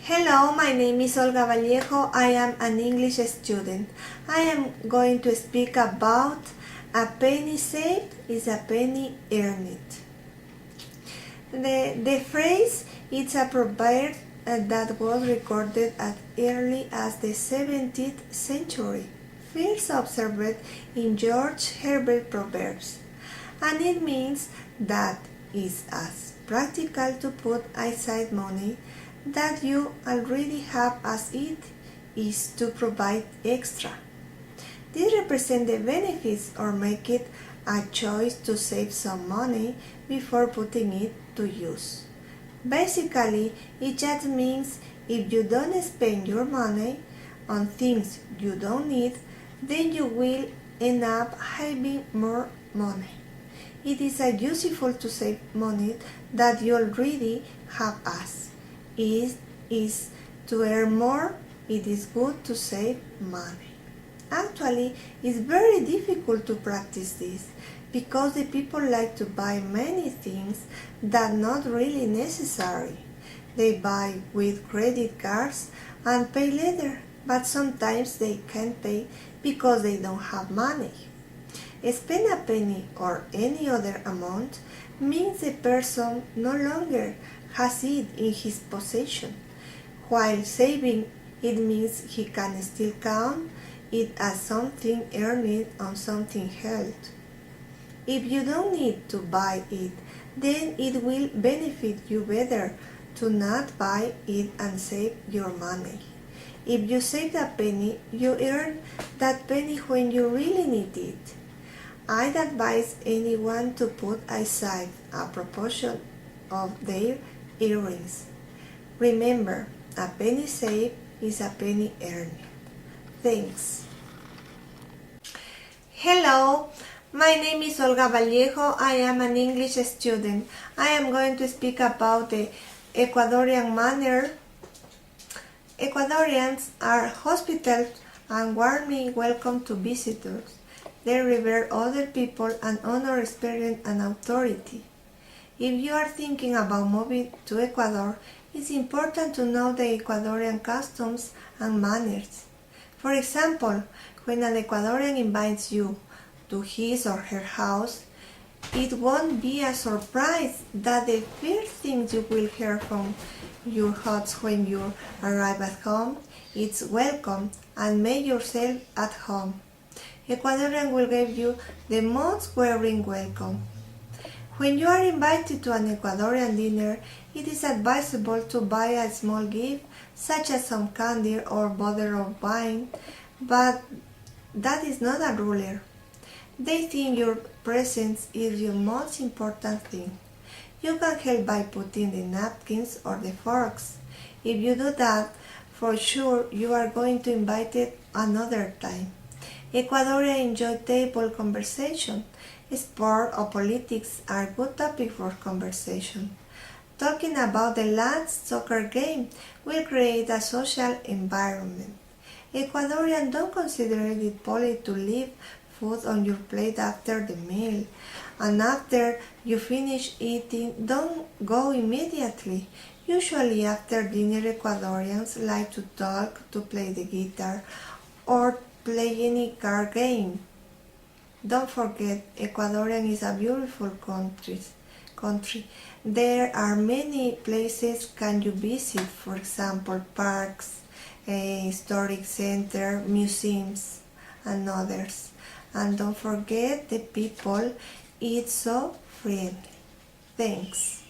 Hello, my name is Olga Vallejo. I am an English student. I am going to speak about a penny saved is a penny earned. The phrase is a proverb that was recorded as early as the 17th century, first observed in George Herbert Proverbs, and it means that it's as practical to put aside money that you already have as it is to provide extra. This represents the benefits or make it a choice to save some money before putting it to use. Basically, it just means if you don't spend your money on things you don't need, then you will end up having more money. It is useful to save money that you already have as it is to earn more. It is good to save money. Actually, it's very difficult to practice this because the people like to buy many things that are not really necessary. They buy with credit cards and pay later, but sometimes they can't pay because they don't have money. Spend a penny or any other amount means the person no longer has it in his possession, while saving it means he can still count it as something earned on something held. If you don't need to buy it, then it will benefit you better to not buy it and save your money. If you save a penny, you earn that penny when you really need it. I'd advise anyone to put aside a proportion of their earnings. Remember, a penny saved is a penny earned. Thanks. Hello, my name is Olga Vallejo. I am an English student. I am going to speak about the Ecuadorian manner. Ecuadorians are hospitable and warmly welcome to visitors. They revere other people and honor experience and authority. If you are thinking about moving to Ecuador, it's important to know the Ecuadorian customs and manners. For example, when an Ecuadorian invites you to his or her house, it won't be a surprise that the first thing you will hear from your host when you arrive at home is welcome and make yourself at home. Ecuadorian will give you the most wearing welcome. When you are invited to an Ecuadorian dinner, it is advisable to buy a small gift, such as some candy or bottle of wine, but that is not a rule. They think your presence is your most important thing. You can help by putting the napkins or the forks. If you do that, for sure you are going to invite it another time. Ecuadorians enjoy table conversation. Sport or politics are good topics for conversation. Talking about the last soccer game will create a social environment. Ecuadorians don't consider it polite to leave food on your plate after the meal, and after you finish eating, don't go immediately. Usually after dinner, Ecuadorians like to talk, to play the guitar, or play any card game. Don't forget, Ecuadorian is a beautiful country. There are many places can you visit, for example, parks, a historic center, museums, and others. And don't forget, the people is so friendly. Thanks.